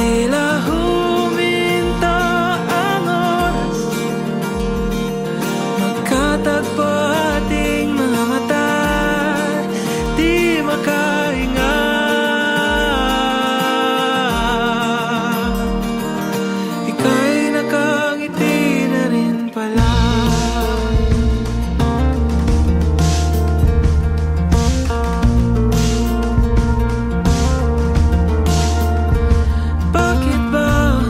tila huminto ang oras, magkatagpo ating mga mata, di makahinga. Ika'y nakangiti na rin pala. Bakit ba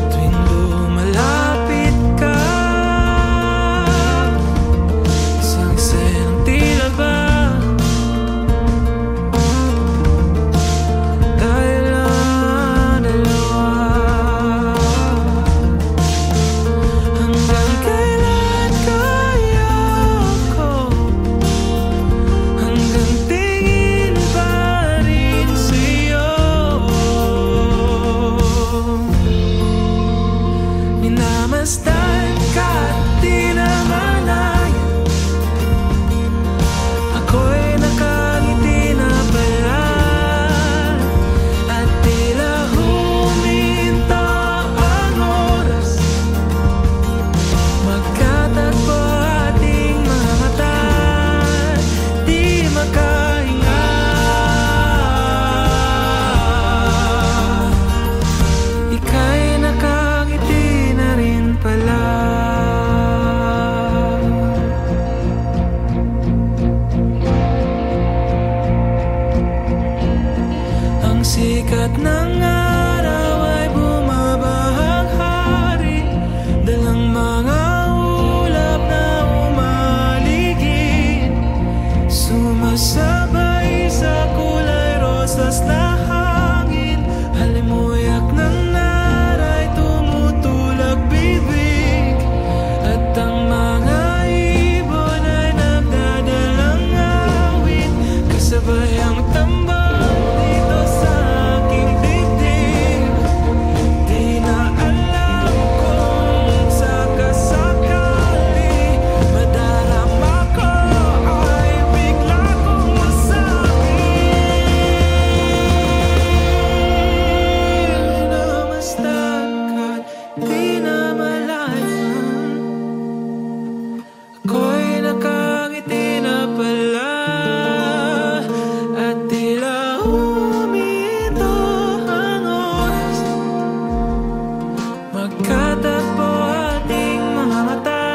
tuwing lumalapit ka, isang ng tila ba dahil ang dalawa? Hanggang kailan kaya ako, hanggang tingin pa rin sa'yo? Minamasdan ka at di namalayan, ako'y nakangiti na pala, at tila huminto ang oras, magkatagpo ating mga mata, di makahinga. Ika'y nakangiti na rin pala. Ang sikat ng araw ay bumabahang hari, dalang mga ulap na umaligid, sumasabay sa kulay rosas na hangin, halimuyak ng naray tumutulak bibig, at ang mga ibon ay nagdadalang awit, kasabay ang tambang dito sa aking dibdib. Di na alam kung sakasakali madarama ko ay bigla kong masabi. Namasdan ka't di na malayan, ako'y nakangiti na pala, at tila huminto ang oras, magkatagpo ating mga mata,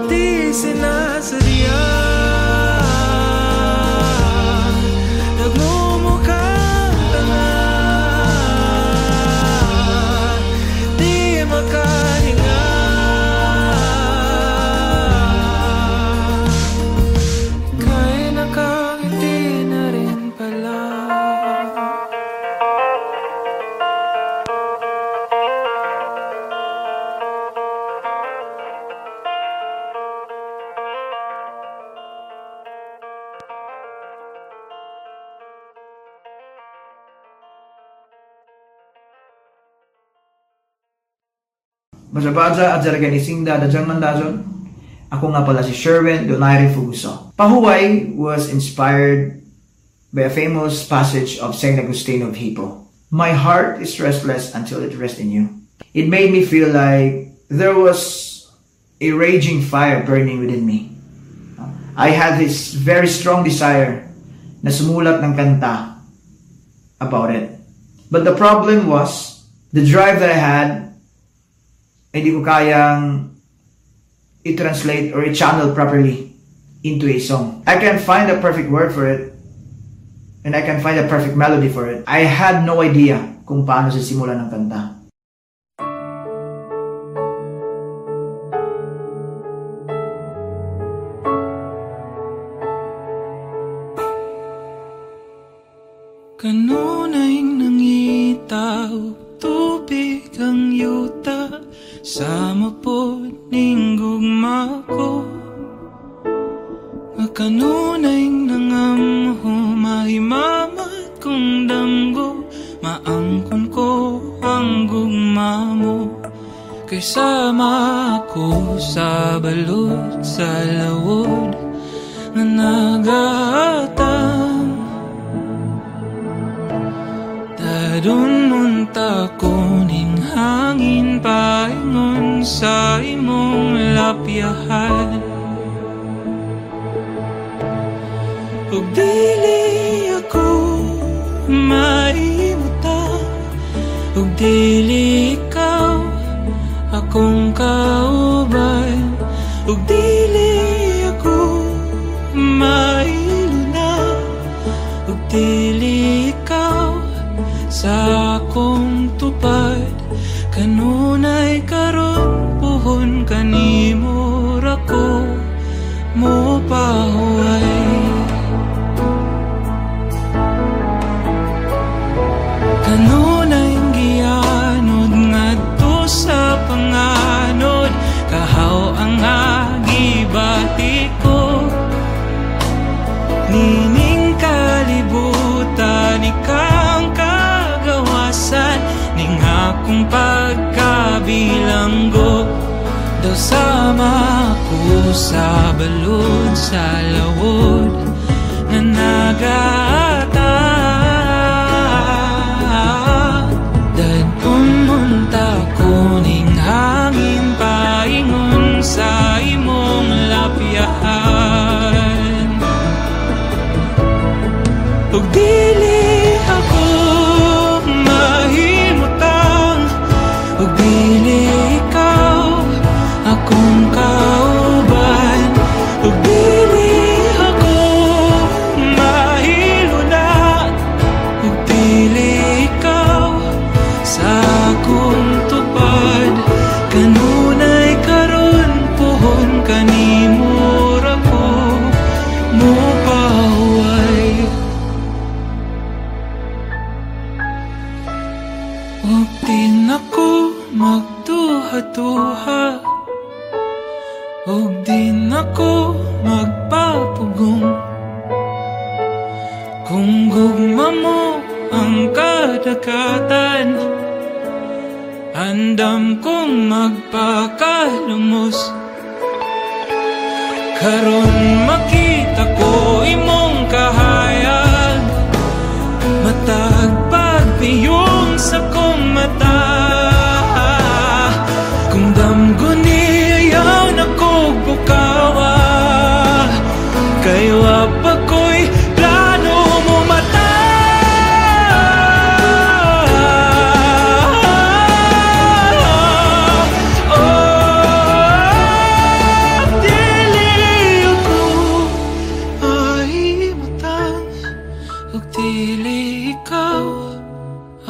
di sinasadya. Nagmumukhang tanga, di makahinga. Ika'y nakangiti na rin pala. Baja-baja at Jarganisingda Dajang Mandajon. Ako nga pala si Sherwin Donaire Fuguso. Pahuway was inspired by a famous passage of Saint Augustine of Hippo. My heart is restless until it rests in you. It made me feel like there was a raging fire burning within me. I had this very strong desire na sumulat ng kanta about it. But the problem was, the drive that I had, hindi ko kayang i-translate or i-channel properly into a song. I can find a perfect word for it, and I can find a perfect melody for it. I had no idea kung paano sisimulan ng kanta. Kanunay nangitaw, tubig ang yuta, sama po ning gugma ko. Kanunay nangamho, mahimamat kong damgo, maangkon ko ang gugma mo. Kasama ko sa balot, sa lawod na nagatang. ug dili ako maimutan, ug dili ikaw akong kauban, ug dili ako mailuna, ug dili ikaw sa akong tupad. Kanunay karon puhon kanimo ra ko mo pahuway. Kanunay gianod ngadto sa panganod, kahaw ang agibati ko. Nining kalibutan ikang kagawasan, ning akong pagkabilanggo. Daw sama ko sa balod sa lawod na nagata. Dan pumunta ko ning hangin paingon sa imong lapyahan, ug dili ako mahimutang, ug dili ikaw akong kauban, ug dili ako mahiluna, ug dili ikaw sa akong tupad. Kanunay karon puhon kanimo ra ko mo pahuway. Ug din ako magduha-duha, ug din ako magpapugong, kung gugma mo ang kadagatan. Andam kong magpakalumos, karon makita ko imong kahayag, matag pagpiyong sa kong mata. Kung damgo niyaw na ko bukawa, kay wapa ko'y plano mo mata.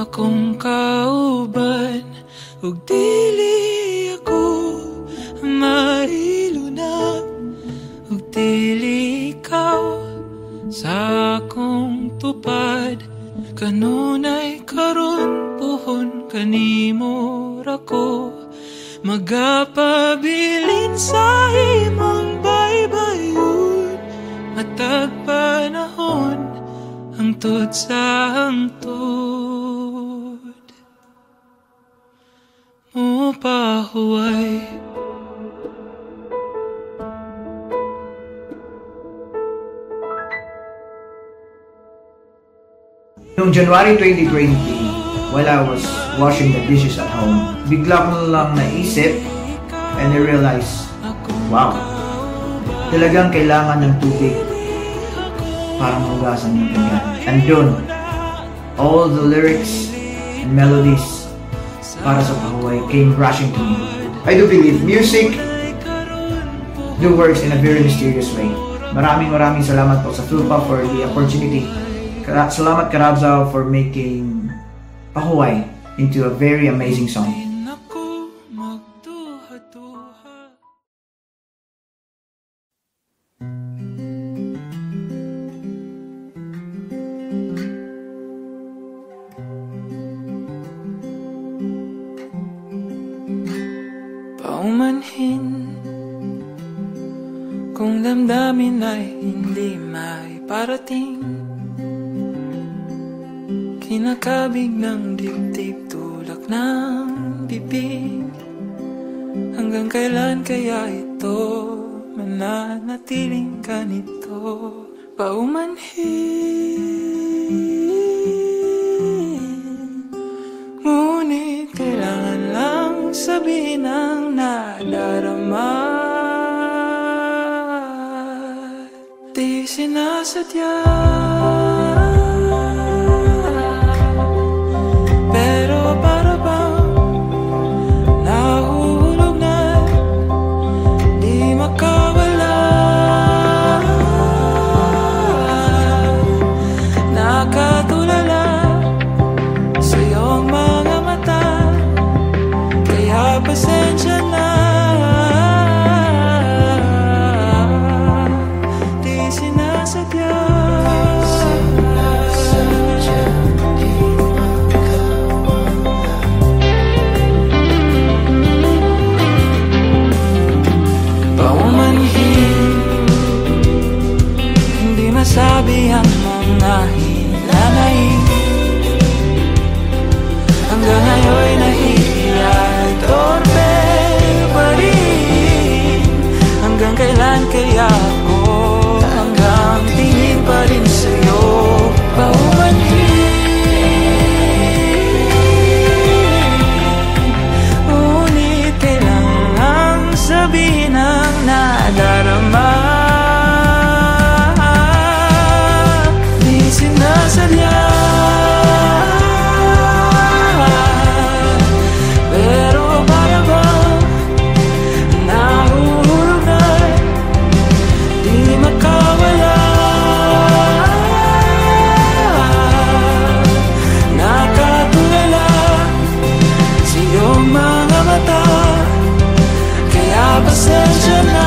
Akong kauban, ug dili ako mailuna, ug dili ikaw sa akong tupad. Kanunay karon puhon kanimo ra ko magapabilin sa imong baybayon, matag panahon hangtod sa hangtod mo pahuway. Noong January 2020, while I was washing the dishes at home, bigla ko lang naisip and I realized, wow, talagang kailangan ng tubig para mahugasan yung pinggan. And doon, all the lyrics and melodies para sa pahuway came rushing to me. I do believe music do works in a very mysterious way. Maraming salamat po sa Philpa for the opportunity. Salamat Karabzao for making pahuway into a very amazing song. Paumanhin kung damdamin ay hindi may parating, kinakabig ng dibdib tulak ng bibig. Hanggang kailan kaya ito mananatiling ganito? Paumanhin, ngunit kailangan lang sabihin ang nadarama. Di sinasadya, pero para bang nahuhulog na di makawala. Nakatulala sa iyong mga mata, kaya pasensya na. Masabi ang mga hinanain, hanggang ngayon'y nahihiya, torpe pa rin. Hanggang kailan kaya ako hanggang tingin pa rin sa'yo, paumanhin. Ngunit kailangang sabihin ang nadarama. Sinasadya, pero para bang nahuhulog na di makawala. Nakatulala sa iyong mga mata, kaya pasensya na.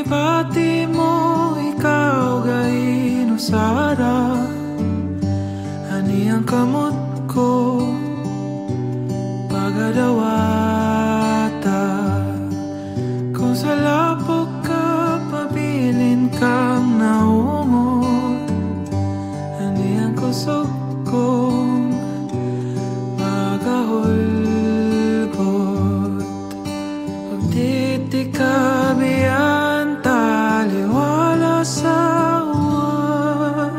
Pati mo ikaw gay no Sara, ani ang kamot ko pagadawata. Kung sa lapok ka pabilin kang naungot, ani ang kusog kong pagahulgot. Pagtitikabiyan sa uwan,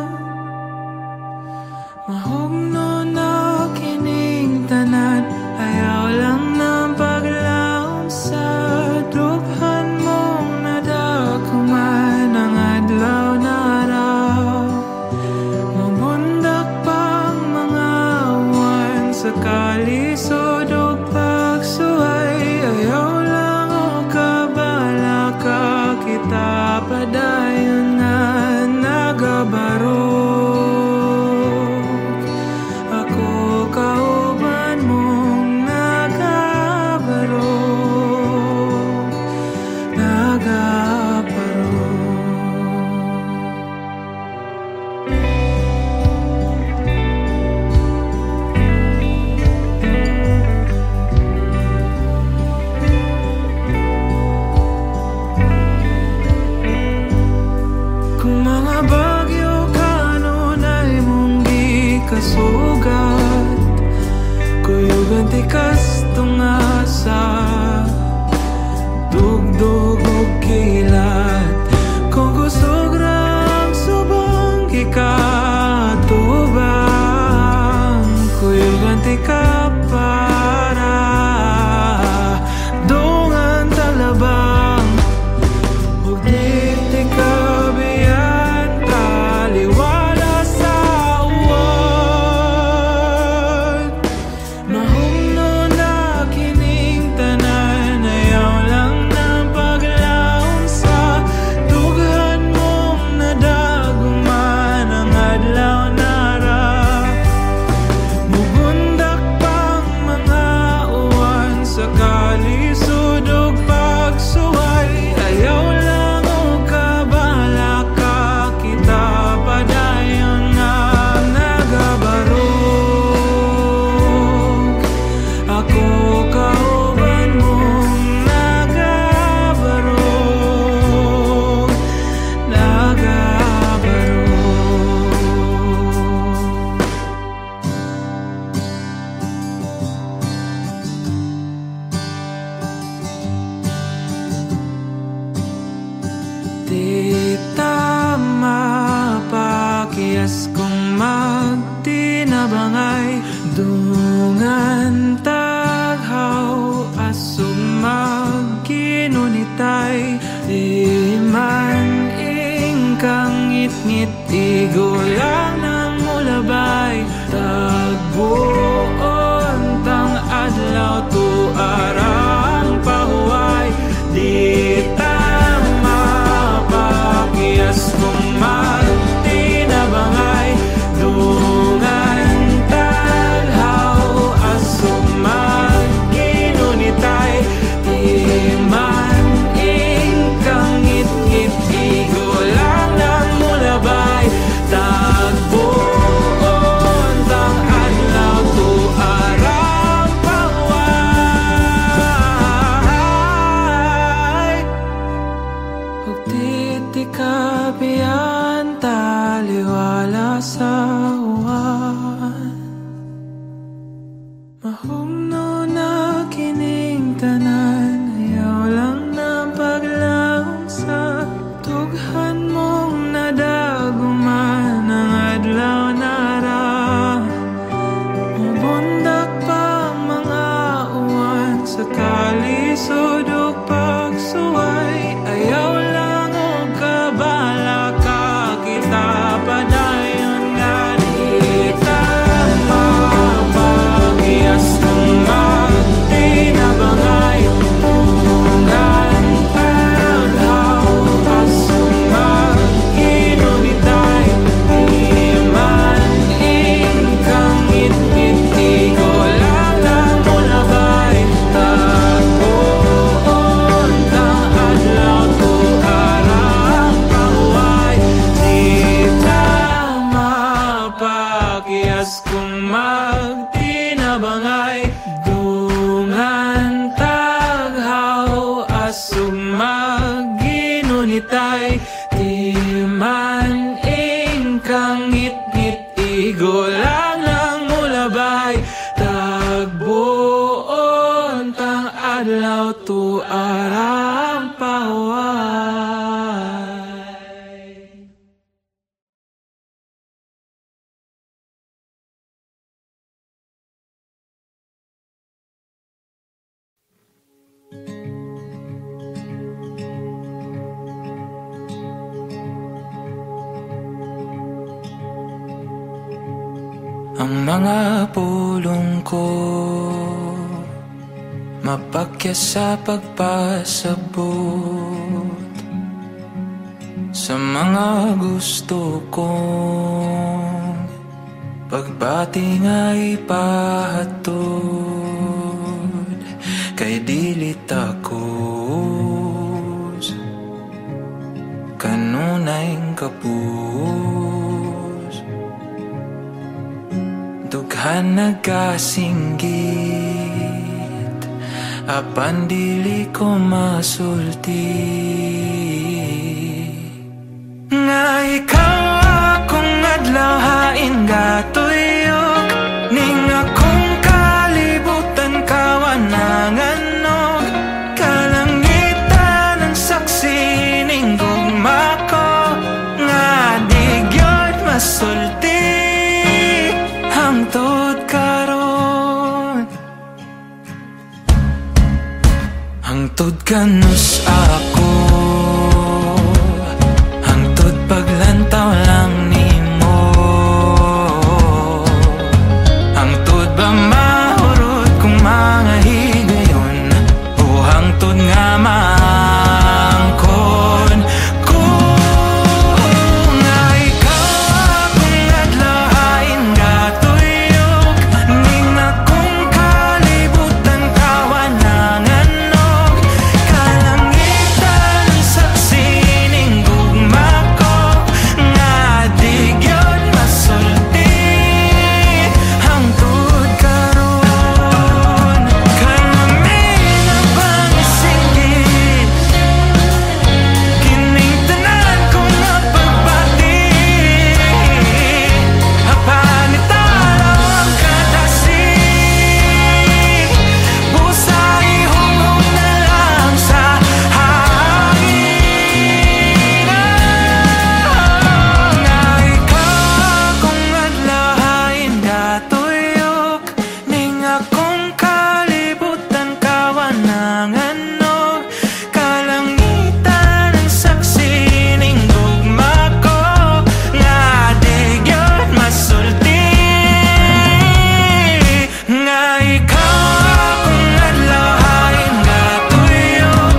mahugno na kining tanan, ayaw lang na ka para dungan talabang ug di ka biyan taliwala sa uwan. Mahumno na kining tanan, ayaw lang ng paglaom sa dughan mong nadaguman ang adlaw nara. Mugundak pang mga uwan sa kalisod ug pagsuway, ayaw lang og kabala ka kita padayon nga nagabarog. Ako kauban mong nagabarog, nagabarog. Di tama pakiyas kung magtinabangay dungan taghaw asog magkinunitay. Di man ingkang ngit-ngit igulang ng mulabay tagbuon tang adlaw tuarang pahuway. Di tama pakiyas kung magtinabangay dungan taghaw asog magkinunitay. Di man ingkang ngit-ngit igulang ng mulabay tagbuon tang adlaw tuarang pahuway. Ug di ka biyan taliwala sa uwan. Mahumno na kining tanan, ayaw lang ng paglaom sa dughan mong nadaguman ang adlaw nara. Mabundak pa mga uwan sa kalisod ug pagsuway, ayaw lang og kabala ka kita padayon nga di tama pakiyas kung magtinabangay dungan taghaw asog magkinunitay. Di man ingkang ngit-ngit igulang ng mulabay tagbuon tang adlaw tuarang pahuway. Di tama pakiyas kung magtinabangay dungan taghaw asog magkinunitay. Di man ingkang ngit-ngit igulang ng mulabay tagbuon tang adlaw tuarang pahuway. Ang mga pulong ko mapakya sa pagpasabot sa mga gusto kong pagbati nga ipahatod. Kay dili takos kanunay kapus dughan nagasinggit apan dili ko masulti nga ikaw akong adlaw hain gatuyok ning akong kalibutan kawanangan og kalangitan ang saksi ning gugma ko nga di gyud masulti hangtod karon. Hangtod kanus ako, hangtod paglantaw lang nimo. Hangtod ba mahurot kung mga higayon, o hangtod nga maangkon ko nga ikaw akong adlahain gatuyok, ning akong kalibutan kawanangan og kalangitan saksi ning gugma ko nga di gyud masulti hangtod karon. Kanami na bang isinggit kining tanan kong mapagbati, hapanitaraw ang kadasig, busa ihungong na lang sa hangin. Nga ikaw kung adlahain gatuyok, ning akong kalibutan kawanangan og kalangitan ang saksi ning gugma ko nga di gyud masulti. Nga ikaw akong adlahain gatuyok,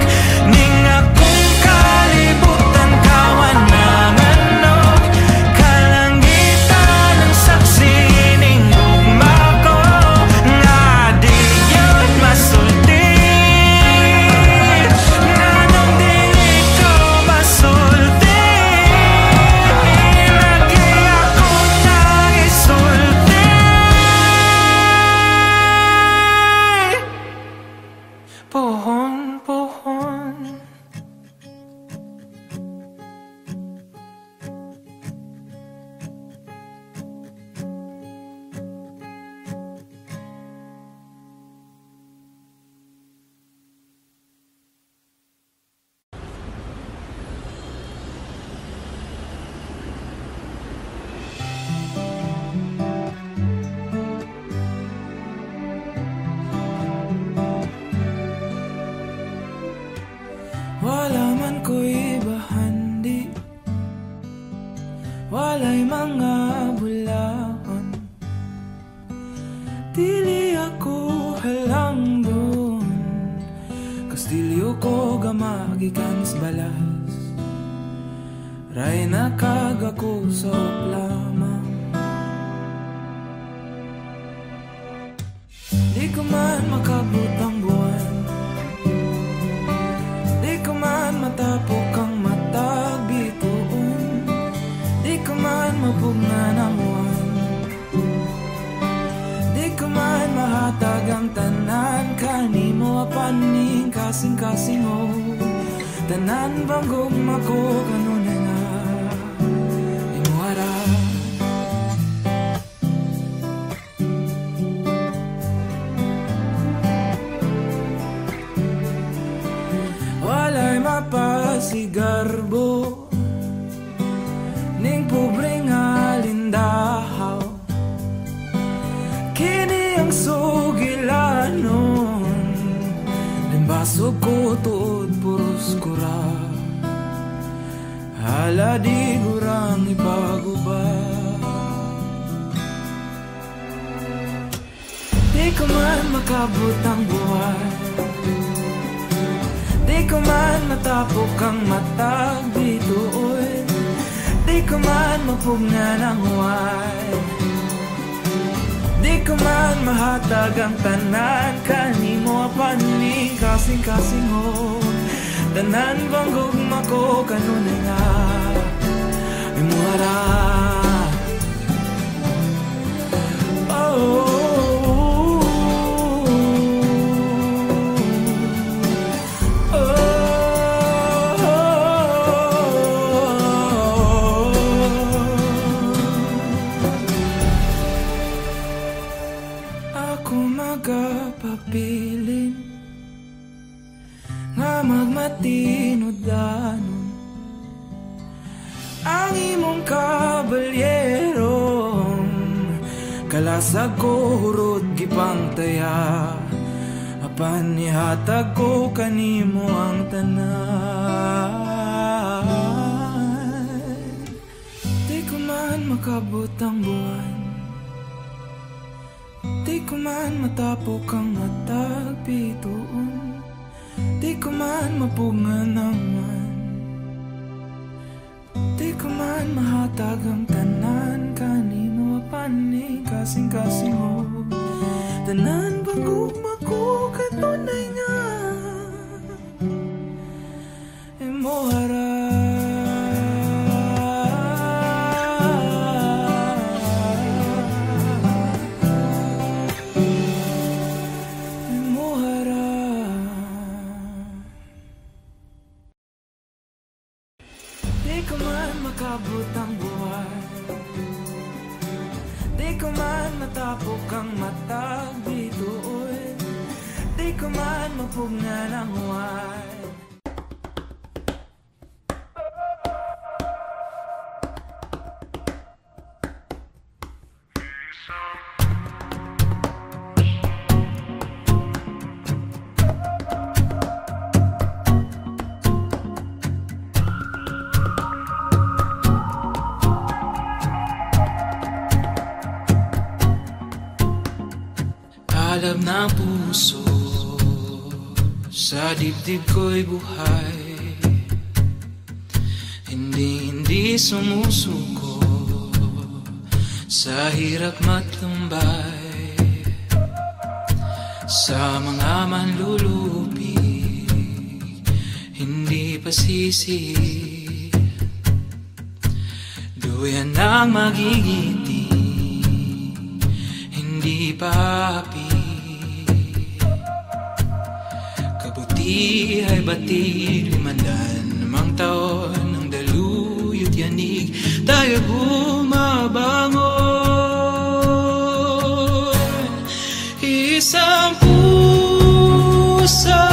ning akong kalibutan kawanangan og kalangitan ang saksi ning gugma ko nga di gyud masulti. Nanong dili ko masulti, lagi akong naisulti. Pohon, pohon, wala man ko'y bahandi, walay mga bulahon, dili ako halang doon, kastilyo ko gamagikan sa balas, ray nakagako sa lamang. Di ko man makabot ang buwan, di ko man matapok ang matag bituon, di ko man mapugnan ang uwan, di ko man mahatag ang tanan kanimo apaning kasing-kasing o tanan bang gugma ko kanunay nga imuhara. Walay mapasigarbo ning pobreng alindahaw, kini ang sugilanon, limbasog ko tuod puros kura, hala di gurang ipaguba. Di ko man makabot ang buwan, di ko man matapok ang matag bituon, di ko man mapugnan ang uwan, di ko man mahatag ang tanan kanimo apaning kasing-kasing o tanan bang gugma ko kanunay nga imuhara. Oh, magapapilin nga magmatinodanon ang imong kabalyerong kalasag ko hurot gipang taya apan ihatag ko kanimo ang tanan. Di ko man makabot ang buwan, di ko man matapok ang matag bituon, di ko man mapungan ang man, di ko man mahatag ang tanan kanimo apan kasing-kasing mo. Tanan baguma ko katunay nga imo hara. Di ko man makabot ang buwan, di ko man matapok ang matag bituon, di ko man mapungan ang huwan. Alam ng puso, sa dibdib ko'y buhay, hindi sumusuko sa hirap matlumbay, sa mga manlulupi hindi pasisi, duyan ang magigiti, hindi papi. Kabuti ay batid, 500 taon ng daluyot yanig, tayo bumabangon. Isang puso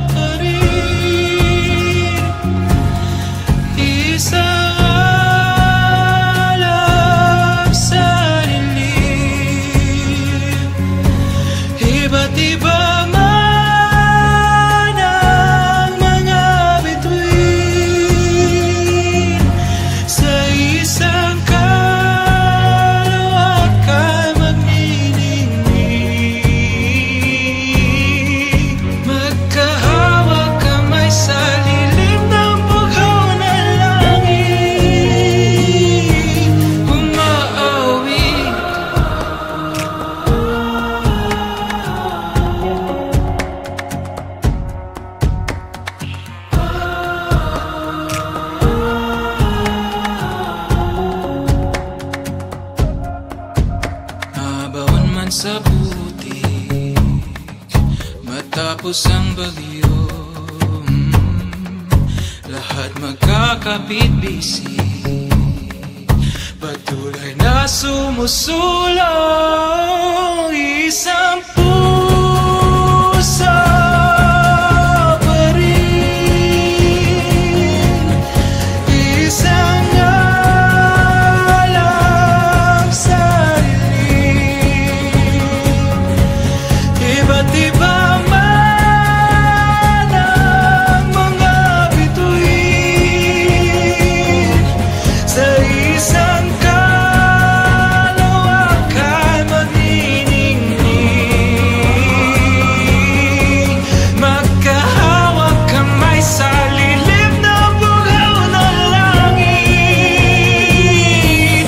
pa rin, isang alap sa dilim, iba't iba sa putik, matapos ang bagyo, lahat magkakapit-bisig, patuloy na sumusulong. Isang puso pa rin, isang alap sa iba't iba man ang mga bituin, sa isang kalawakan magniningning, magkahawak kamay sa lilim na bugaw na langit.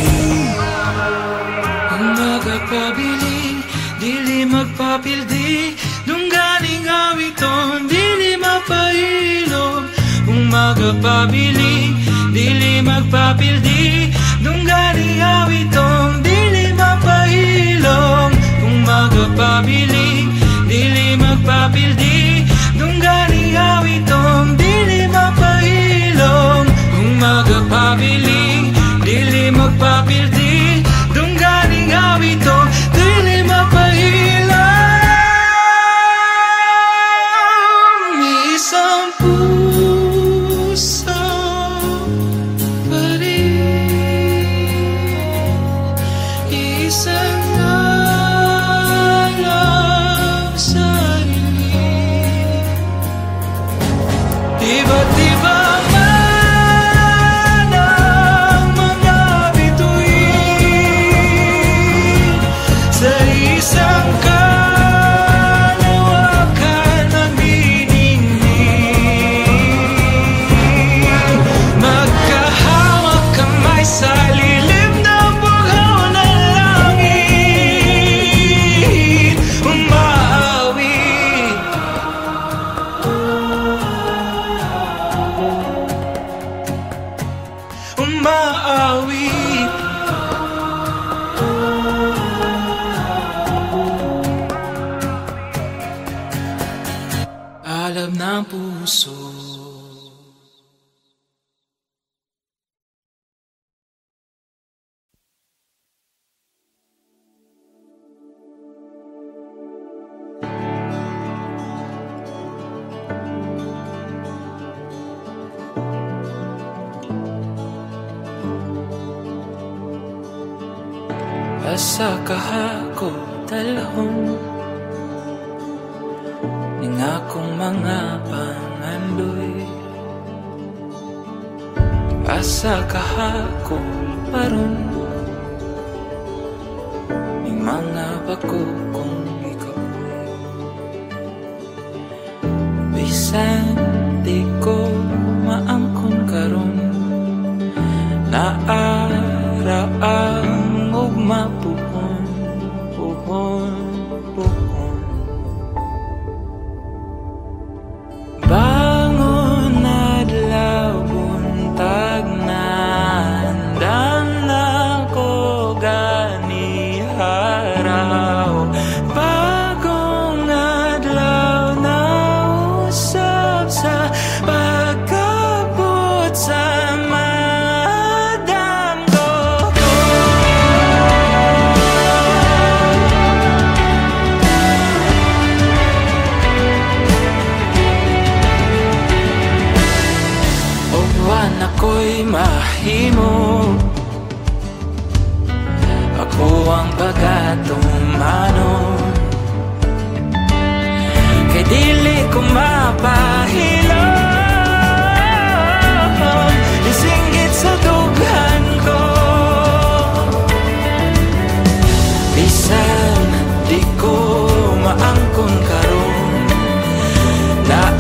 Ang magpabiling, dili magpapildi, dungganing awiton, dili mapahilom. Kung magpabiling, dili magpapildi, dungganing awiton, dili mapahilom. Kung magpabiling, dili magpapildi, dungganing awiton, dili mapahilom. Kung magpabiling, dili magpapildi, dungganing awiton, dili mapahilom. Isang puso pa rin, isang alap sa Asa kahako dalahon ning akong mga pangandoy. Asa kahako paron ning mga bako kong ikaw. Bisan di ko maangkon karon, naaraang ug mapuhon, puhon. Bangon adlaw buntag na andam na ko gani haraw. Bagong adlaw na usab sa pagkabot sa ako'y mahimo. Ako ang pagkatumano, kay dili ko mapahilo. Isinggit sa dughan ko, bisan di ko maangkon karon, na